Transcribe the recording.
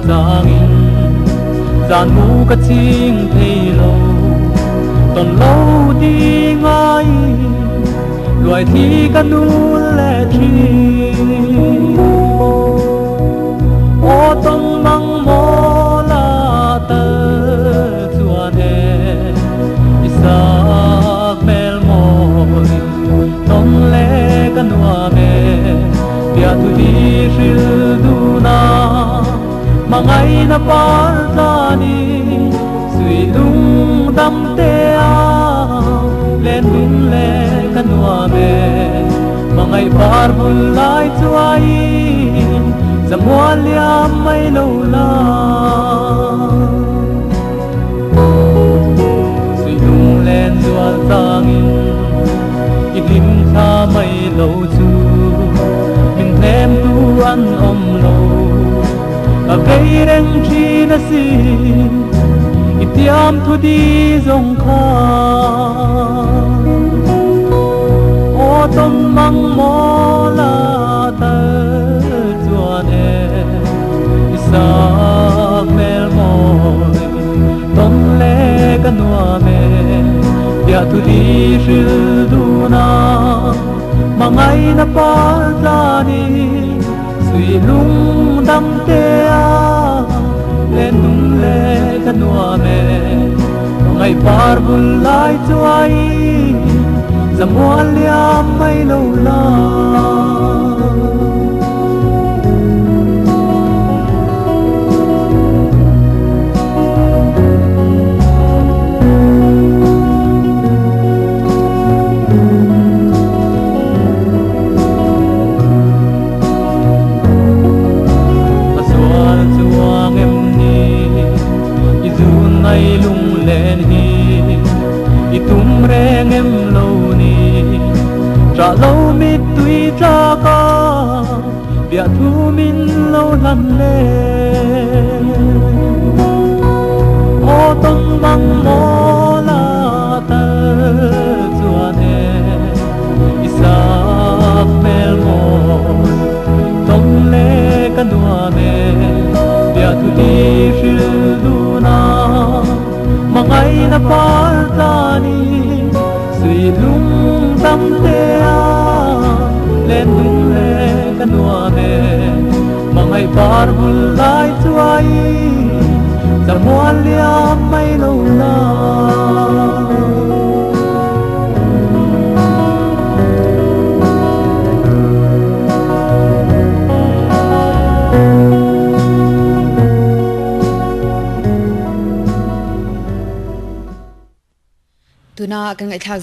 giang in giàn mu cất chinh thấy lâu tòn lâu đi ngay loài thi ca nu lệ chi ô tông măng mô la tơ chua nè isak mel môi tông lệ ca nua mẹ bia tu đi rư du na mangai na partani sui lung dam te a len dun le kanua me mangai par bul lai chuai zamwa liam mai lo la sui lung len zual tangin ilim tha mai lo chu min them tu an om lo a vei reng chi na si itiam thu đi dòng kha ô tông măng mô la tơ chua nè isak mel môi tông lệ ca nua mẹ bia thu đi rư du na mangai na pa la ni sui lung dam te a len dum le kanua me ngai par bul lai chuai zamwa liam mai lo la lung lên hi itum reng em lâu ni tra lâu mit tui tra ca bia thu min lâu lăn lên ô tông băng mô la tơ chua nè isak mel môi tông lệ ca đua mẹ bia thu đi rư du na mangai na partani sui lung tam te a len dum le kanua me mangai par bul lai chuai zamwa liam mai lo la tuna kan ngai thak